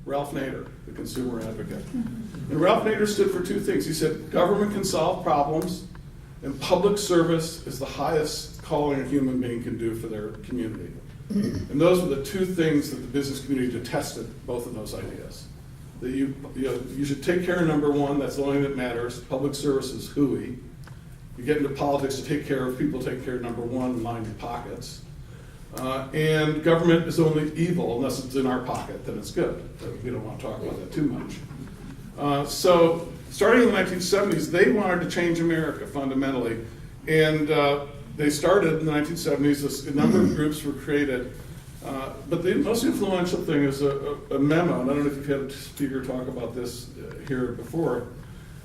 Ralph Nader, the consumer advocate. And Ralph Nader stood for two things. He said, government can solve problems, and public service is the highest calling a human being can do for their community. And those were the two things that the business community detested, both of those ideas. That you should take care of number one, that's the only thing that matters. Public service is hooey. You get into politics to take care of people, take care of number one, line your pockets. And government is only evil unless it's in our pocket, then it's good. We don't want to talk about that too much. So starting in the 1970s, they wanted to change America fundamentally. And they started in the 1970s, a number of groups were created. But the most influential thing is a memo, and I don't know if you've had a speaker talk about this here before.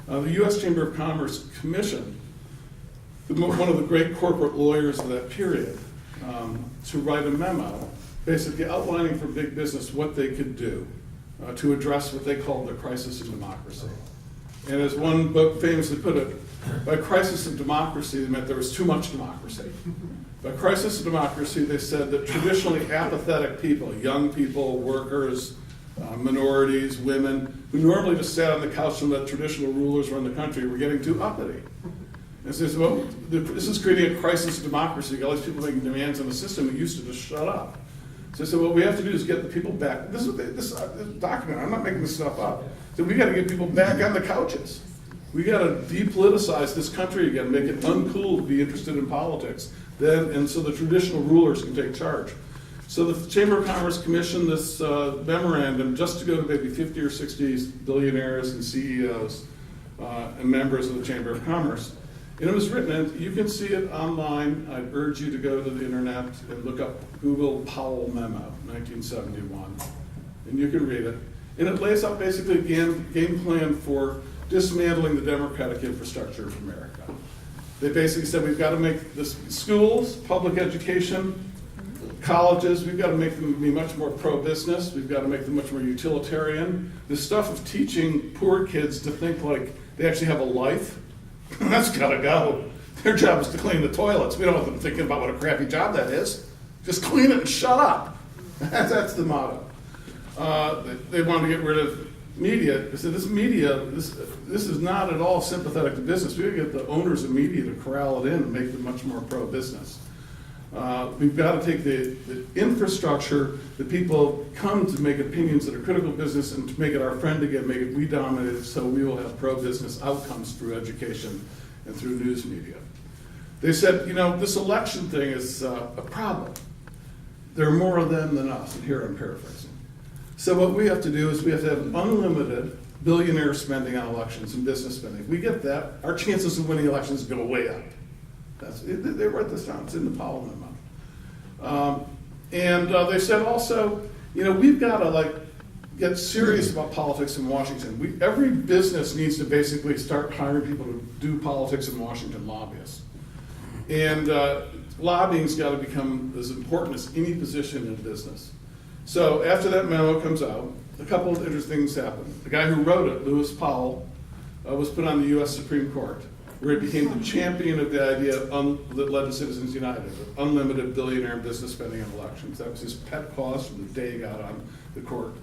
The U.S. Chamber of Commerce commissioned one of the great corporate lawyers of that period to write a memo, basically outlining for big business what they could do to address what they called the crisis of democracy. And as one book famously put it, by crisis of democracy, they meant there was too much democracy. By crisis of democracy, they said that traditionally apathetic people, young people, workers, minorities, women, who normally just sat on the couch and let traditional rulers run the country, were getting too uppity. And so they said, well, this is creating a crisis of democracy. All these people making demands on the system that used to just shut up. So they said, what we have to do is get the people back. This document, I'm not making this stuff up. So we got to get people back on the couches. We got to depoliticize this country again, make it uncool to be interested in politics. And so the traditional rulers can take charge. So the Chamber of Commerce commissioned this memorandum just to go to maybe 50 or 60 billionaires and CEOs and members of the Chamber of Commerce. And it was written, and you can see it online. I'd urge you to go to the internet and look up Google Powell Memo, 1971, and you can read it. And it lays out basically a game plan for dismantling the democratic infrastructure of America. They basically said we've got to make the schools, public education, colleges, we've got to make them be much more pro-business. We've got to make them much more utilitarian. This stuff of teaching poor kids to think like they actually have a life, that's got to go. Their job is to clean the toilets. We don't want them thinking about what a crappy job that is. Just clean it and shut up. That's the motto. They want to get rid of media. They said this media, this is not at all sympathetic to business. We've got to get the owners of media to corral it in and make them much more pro-business. We've got to take the infrastructure that people come to make opinions that are critical of business and to make it our friend again, make it we dominate, so we will have pro-business outcomes through education and through news media. They said, this election thing is a problem. There are more of them than us, and here I'm paraphrasing. So what we have to do is we have to have unlimited billionaire spending on elections and business spending. If we get that, our chances of winning elections go way up. They wrote this down, it's in the Powell Memo. They said also, we've got to get serious about politics in Washington. Every business needs to basically start hiring people to do politics in Washington, lobbyists. And lobbying's got to become as important as any position in business. So after that memo comes out, a couple of interesting things happened. The guy who wrote it, Lewis Powell, was put on the U.S. Supreme Court, where he became the champion of the idea that led to Citizens United, of unlimited billionaire business spending on elections. That was his pet cause from the day he got on the court.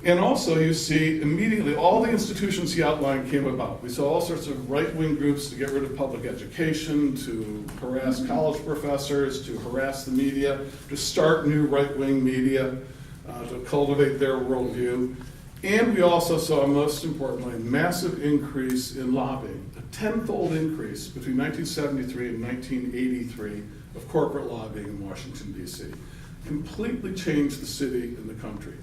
And also you see immediately all the institutions he outlined came about. We saw all sorts of right-wing groups to get rid of public education, to harass college professors, to harass the media, to start new right-wing media, to cultivate their worldview. And we also saw, most importantly, a massive increase in lobbying, a tenfold increase between 1973 and 1983 of corporate lobbying in Washington, D.C. Completely changed the city and the country.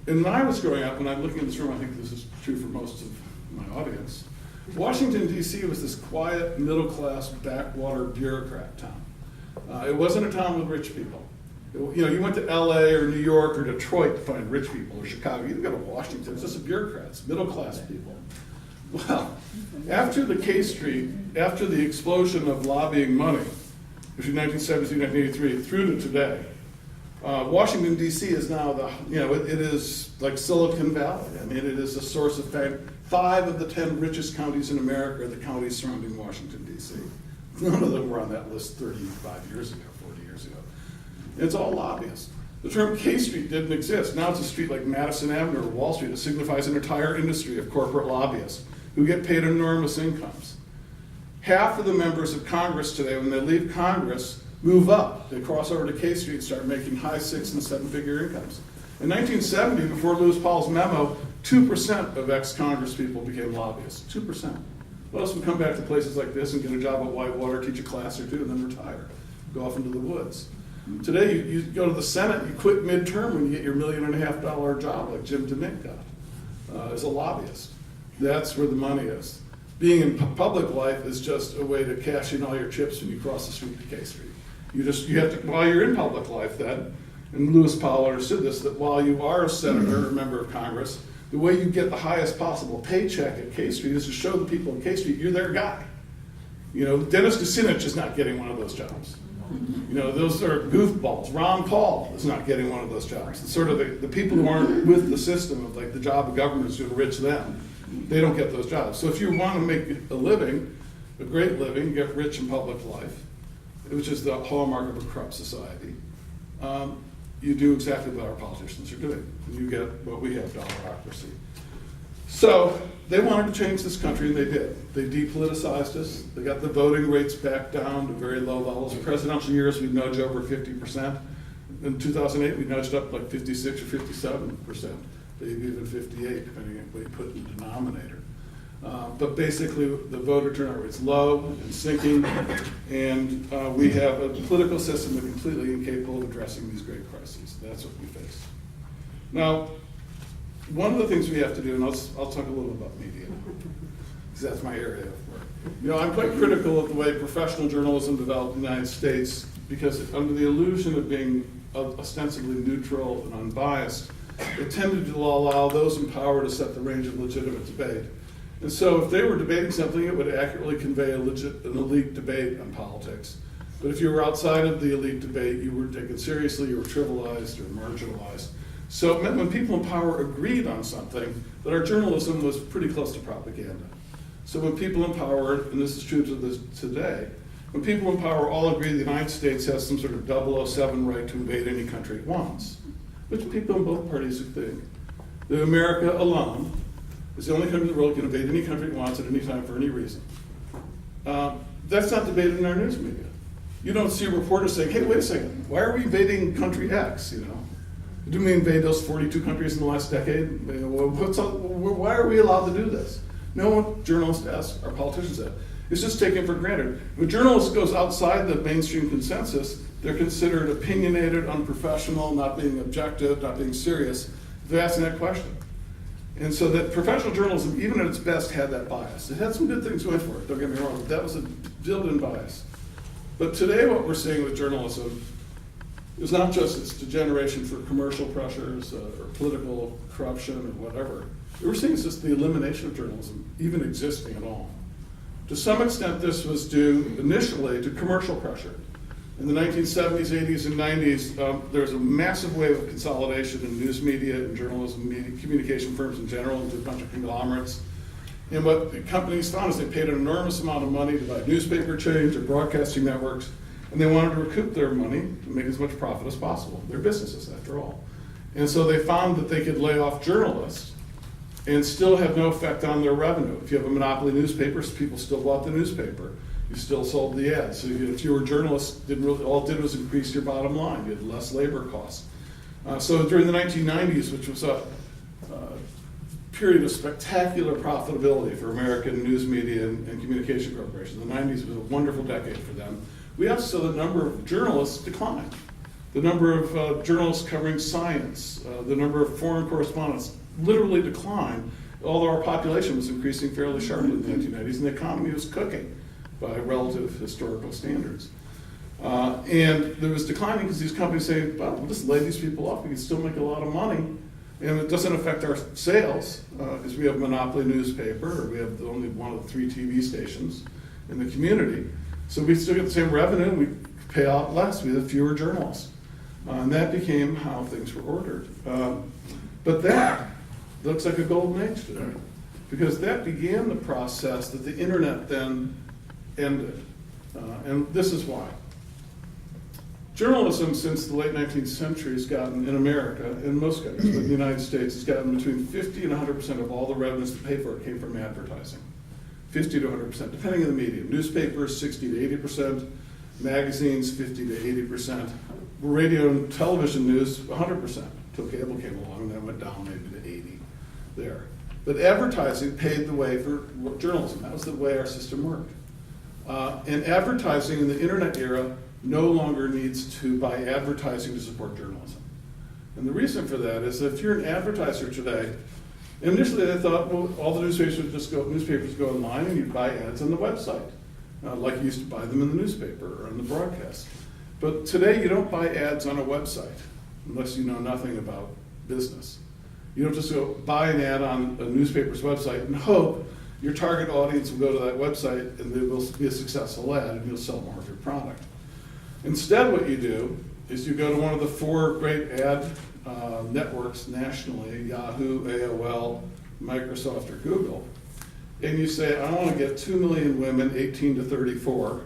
And when I was growing up, when I'm looking in this room, I think this is true for most of my audience, Washington, D.C. was this quiet, middle-class, backwater bureaucrat town. It wasn't a town with rich people. You went to L.A. or New York or Detroit to find rich people, or Chicago. You didn't go to Washington. It's just bureaucrats, middle-class people. Well, after the K Street, after the explosion of lobbying money between 1970 and 1983 through to today, Washington, D.C. is now it is like Silicon Valley. I mean, it is a source of fame. 5 of the 10 richest counties in America are the counties surrounding Washington, D.C. None of them were on that list 35 years ago, 40 years ago. It's all lobbyists. The term K Street didn't exist. Now it's a street like Madison Avenue or Wall Street. It signifies an entire industry of corporate lobbyists who get paid enormous incomes. Half of the members of Congress today, when they leave Congress, move up. They cross over to K Street and start making high 6- and 7-figure incomes. In 1970, before Lewis Powell's memo, 2% of ex-Congress people became lobbyists. 2%. Most would come back to places like this and get a job at Whitewater, teach a class or two, and then retire. Go off into the woods. Today, you go to the Senate, you quit midterm when you get your $1.5 million job like Jim DeMint got as a lobbyist. That's where the money is. Being in public life is just a way to cash in all your chips when you cross the street to K Street. You have to, while you're in public life then, and Lewis Powell understood this, that while you are a senator or a member of Congress, the way you get the highest possible paycheck at K Street is to show the people at K Street you're their guy. You know, Dennis Kucinich is not getting one of those jobs. You know, those are goofballs. Ron Paul is not getting one of those jobs. It's sort of the people who aren't with the system of like the job of government is to enrich them. They don't get those jobs. So if you want to make a living, a great living, get rich in public life, which is the hallmark of a corrupt society, you do exactly what our politicians are doing. You get what we have, dollarocracy. So they wanted to change this country, and they did. They depoliticized us. They got the voting rates back down to very low levels. In presidential years, we'd nudge over 50%. In 2008, we nudged up like 56 or 57%, maybe even 58, depending on what you put in the denominator. But basically, the voter turnout rate's low and sinking, and we have a political system that's completely incapable of addressing these great crises. That's what we face. Now, one of the things we have to do, and I'll talk a little about media, because that's my area of work. You know, I'm quite critical of the way professional journalism developed in the United States, because under the illusion of being ostensibly neutral and unbiased, it tended to allow those in power to set the range of legitimate debate. And so if they were debating something, it would accurately convey an elite debate on politics. But if you were outside of the elite debate, you were taken seriously, you were trivialized or marginalized. So it meant when people in power agreed on something, that our journalism was pretty close to propaganda. So when people in power, and this is true to this today, when people in power all agree the United States has some sort of 007 right to invade any country it wants, which people in both parties think, that America alone is the only country in the world that can invade any country it wants at any time for any reason. That's not debated in our news media. You don't see a reporter saying, hey, wait a second, why are we invading country X, you know? Didn't we invade those 42 countries in the last decade? Why are we allowed to do this? No one, journalists ask, our politicians ask. It's just taken for granted. When a journalist goes outside the mainstream consensus, they're considered opinionated, unprofessional, not being objective, not being serious. They're asking that question. And so that professional journalism, even at its best, had that bias. It had some good things going for it, don't get me wrong, but that was a built-in bias. But today what we're seeing with journalism is not just its degeneration for commercial pressures or political corruption or whatever. We're seeing it's just the elimination of journalism even existing at all. To some extent, this was due initially to commercial pressure. In the 1970s, 80s, and 90s, there was a massive wave of consolidation in news media and journalism, media, communication firms in general, into a bunch of conglomerates. And what the companies found is they paid an enormous amount of money to buy newspaper chains or broadcasting networks, and they wanted to recoup their money and make as much profit as possible. They're businesses, after all. And so they found that they could lay off journalists and still have no effect on their revenue. If you have a monopoly newspaper, people still bought the newspaper. You still sold the ads. So if you were a journalist, all it did was increase your bottom line. You had less labor costs. So during the 1990s, which was a period of spectacular profitability for American news media and communication corporations, the 90s was a wonderful decade for them. We also saw the number of journalists decline. The number of journalists covering science, the number of foreign correspondents literally declined, although our population was increasing fairly sharply in the 1990s, and the economy was cooking by relative historical standards. And there was declining because these companies say, well, we'll just lay these people off, we can still make a lot of money, and it doesn't affect our sales, because we have a monopoly newspaper, or we have only one of the 3 TV stations in the community. So we still get the same revenue, we pay out less, we have fewer journalists. And that became how things were ordered. But that looks like a golden age today, because that began the process that the internet then ended. And this is why. Journalism since the late 19th century has gotten, in America, in most countries, but in the United States, has gotten between 50 and 100% of all the revenues to pay for it came from advertising. 50 to 100%, depending on the medium. Newspapers, 60 to 80%, magazines, 50 to 80%, radio and television news, 100%, until cable came along, and then went down maybe to 80 there. But advertising paved the way for journalism. That was the way our system worked. And advertising in the internet era no longer needs to buy advertising to support journalism. And the reason for that is that if you're an advertiser today, initially they thought, well, all the newspapers would go online and you'd buy ads on the website, like you used to buy them in the newspaper or on the broadcast. But today you don't buy ads on a website unless you know nothing about business. You don't just go buy an ad on a newspaper's website and hope your target audience will go to that website and it will be a successful ad and you'll sell more of your product. Instead, what you do is you go to one of the 4 great ad networks nationally, Yahoo, AOL, Microsoft, or Google, and you say, I want to get 2 million women 18 to 34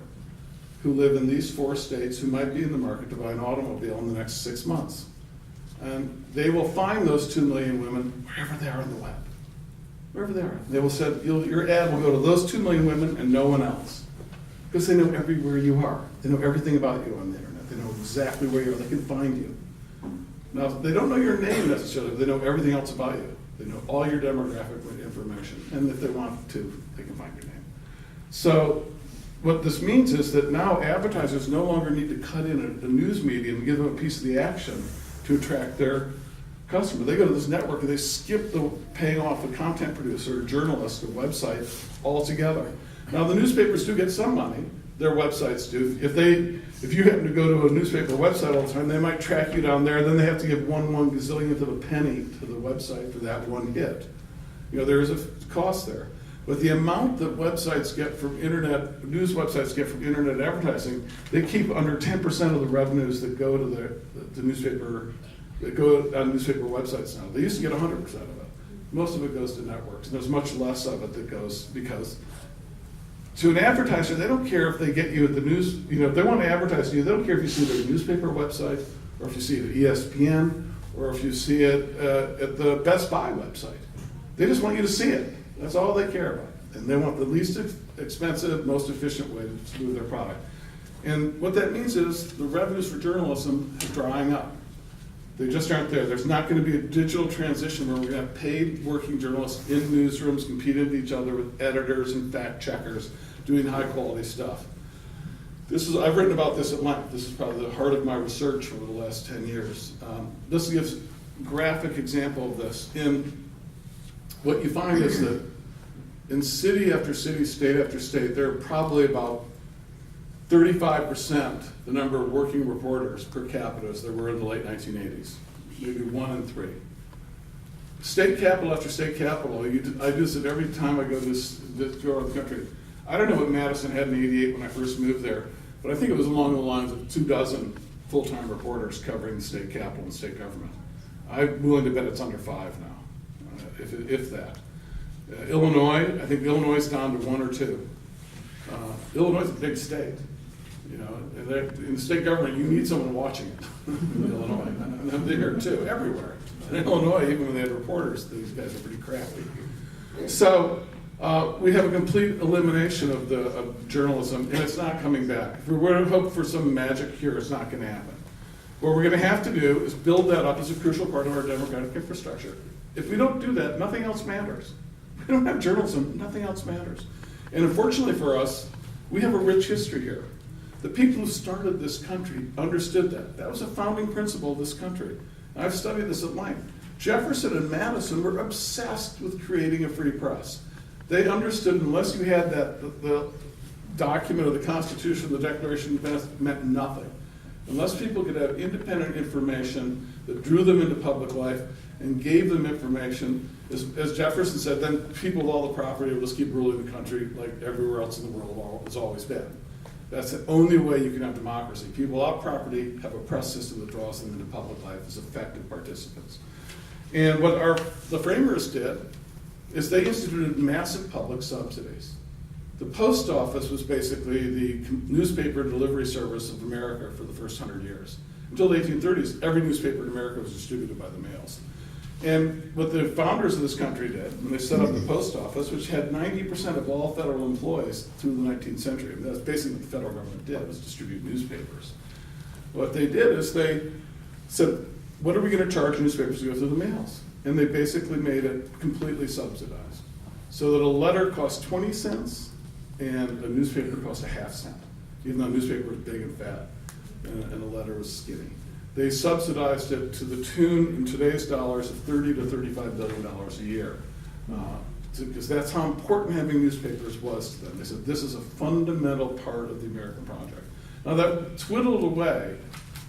who live in these 4 states who might be in the market to buy an automobile in the next 6 months. And they will find those 2 million women wherever they are on the web. Wherever they are. They will say, your ad will go to those 2 million women and no one else. Because they know everywhere you are. They know everything about you on the internet. They know exactly where you are. They can find you. Now, they don't know your name necessarily, but they know everything else about you. They know all your demographic information. And if they want to, they can find your name. So what this means is that now advertisers no longer need to cut in a news medium and give them a piece of the action to attract their customer. They go to this network and they skip the paying off a content producer, a journalist, a website altogether. Now the newspapers do get some money, their websites do. If you happen to go to a newspaper website all the time, they might track you down there, then they have to give one gazillionth of a penny to the website for that one hit. There is a cost there. But the amount that websites get from internet, news websites get from internet advertising, they keep under 10% of the revenues that go to the newspaper, that go on newspaper websites now. They used to get 100% of it. Most of it goes to networks, and there's much less of it that goes, because to an advertiser, they don't care if they get you at the news, if they want to advertise to you, they don't care if you see it at a newspaper website, or if you see it at ESPN, or if you see it at the Best Buy website. They just want you to see it. That's all they care about. And they want the least expensive, most efficient way to do their product. And what that means is the revenues for journalism are drying up. They just aren't there. There's not going to be a digital transition where we're going to have paid working journalists in newsrooms competing with each other with editors and fact checkers doing high quality stuff. I've written about this at length. This is probably the heart of my research over the last 10 years. This gives a graphic example of this. And what you find is that in city after city, state after state, there are probably about 35% the number of working reporters per capita as there were in the late 1980s, maybe 1 in 3. State capital after state capital, I visit every time I go throughout the country. I don't know what Madison had in '88 when I first moved there, but I think it was along the lines of 24 full-time reporters covering the state capital and state government. I'm willing to bet it's under 5 now, if that. Illinois, I think Illinois is down to 1 or 2. Illinois is a big state. In the state government, you need someone watching it in Illinois. And they're here too, everywhere. In Illinois, even when they had reporters, these guys are pretty crappy. So we have a complete elimination of journalism, and it's not coming back. If we're going to hope for some magic cure, it's not going to happen. What we're going to have to do is build that up as a crucial part of our democratic infrastructure. If we don't do that, nothing else matters. If we don't have journalism, nothing else matters. And unfortunately for us, we have a rich history here. The people who started this country understood that. That was a founding principle of this country. I've studied this at length. Jefferson and Madison were obsessed with creating a free press. They understood unless you had the document of the Constitution, the Declaration of Independence, meant nothing. Unless people could have independent information that drew them into public life and gave them information, as Jefferson said, then people with all the property will just keep ruling the country like everywhere else in the world has always been. That's the only way you can have democracy. People without property have a press system that draws them into public life as effective participants. And what the framers did is they instituted massive public subsidies. The post office was basically the newspaper delivery service of America for the first 100 years. Until the 1830s, every newspaper in America was distributed by the mails. And what the founders of this country did, when they set up the post office, which had 90% of all federal employees through the 19th century, that's basically what the federal government did, was distribute newspapers. What they did is they said, what are we going to charge newspapers to go through the mails? And they basically made it completely subsidized. So that a letter cost 20 cents and a newspaper cost a half cent, even though a newspaper was big and fat and a letter was skinny. They subsidized it to the tune, in today's dollars, of $30 to $35 billion a year. Because that's how important having newspapers was to them. They said, this is a fundamental part of the American project. Now that twiddled away.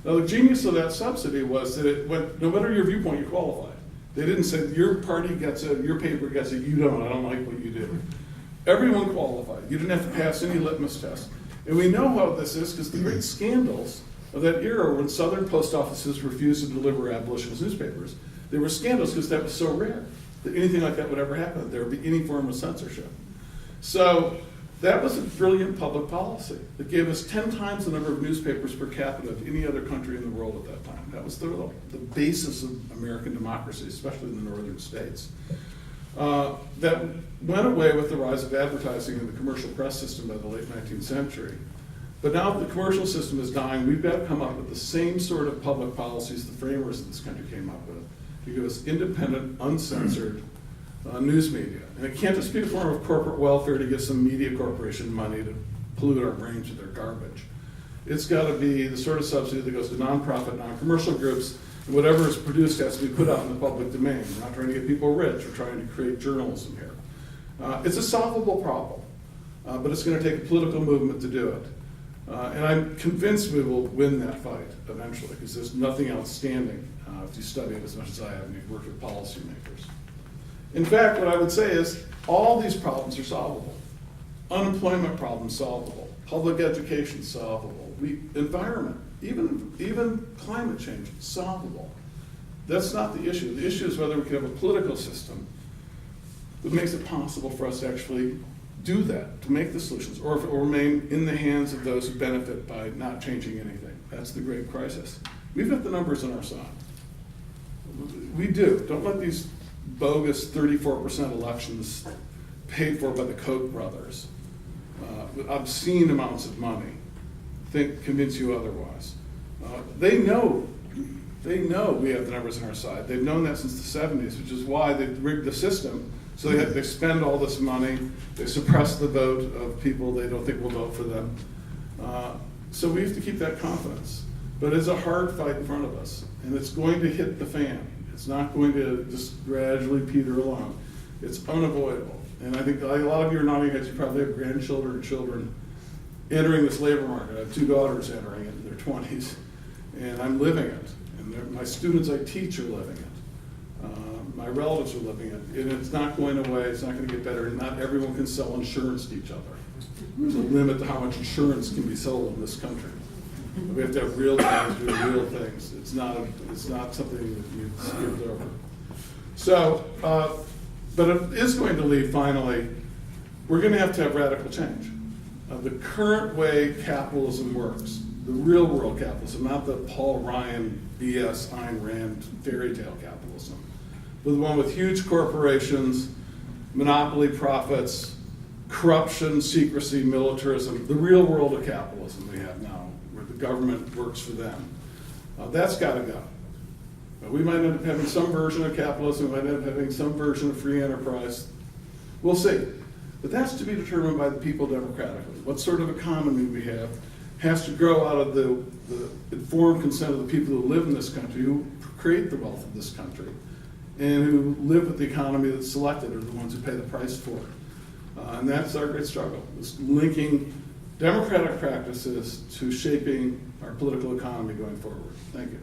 Now the genius of that subsidy was that it went, no matter your viewpoint, you qualified. They didn't say, your party gets it, your paper gets it, you don't, I don't like what you do. Everyone qualified. You didn't have to pass any litmus test. And we know how this is because the great scandals of that era when Southern post offices refused to deliver abolitionist newspapers, they were scandals because that was so rare that anything like that would ever happen. There would be any form of censorship. So that was a brilliant public policy that gave us 10 times the number of newspapers per capita of any other country in the world at that time. That was the basis of American democracy, especially in the northern states. That went away with the rise of advertising and the commercial press system by the late 19th century. But now the commercial system is dying. We've got to come up with the same sort of public policies the framers of this country came up with to give us independent, uncensored news media. And it can't just be a form of corporate welfare to give some media corporation money to pollute our brains with their garbage. It's got to be the sort of subsidy that goes to nonprofit, non-commercial groups, and whatever is produced has to be put out in the public domain. We're not trying to get people rich. We're trying to create journalism here. It's a solvable problem, but it's going to take a political movement to do it. And I'm convinced we will win that fight eventually, because there's nothing outstanding if you study it as much as I have and you've worked with policymakers. In fact, what I would say is all these problems are solvable. Unemployment problems solvable. Public education solvable. Environment, even climate change, solvable. That's not the issue. The issue is whether we can have a political system that makes it possible for us to actually do that, to make the solutions, or if it will remain in the hands of those who benefit by not changing anything. That's the great crisis. We've got the numbers on our side. We do. Don't let these bogus 34% elections paid for by the Koch brothers, with obscene amounts of money, convince you otherwise. They know we have the numbers on our side. They've known that since the 70s, which is why they rigged the system. So they spend all this money, they suppress the vote of people they don't think will vote for them. So we have to keep that confidence. But it's a hard fight in front of us, and it's going to hit the fan. It's not going to just gradually peter along. It's unavoidable. And I think a lot of you are nodding heads, you probably have grandchildren or children entering this labor market. I have 2 daughters entering it in their 20s, and I'm living it. And my students I teach are living it. My relatives are living it, and it's not going away, it's not going to get better, and not everyone can sell insurance to each other. There's a limit to how much insurance can be sold in this country. We have to have real guys doing real things. It's not something that you skipped over. So, but it is going to lead, finally, we're going to have radical change. The current way capitalism works, the real world capitalism, not the Paul Ryan BS Ayn Rand fairy tale capitalism, but the one with huge corporations, monopoly profits, corruption, secrecy, militarism, the real world of capitalism we have now, where the government works for them. That's got to go. We might end up having some version of capitalism, we might end up having some version of free enterprise. We'll see. But that's to be determined by the people democratically. What sort of economy we have has to grow out of the informed consent of the people who live in this country, who create the wealth of this country, and who live with the economy that's selected are the ones who pay the price for it. And that's our great struggle, is linking democratic practices to shaping our political economy going forward. Thank you.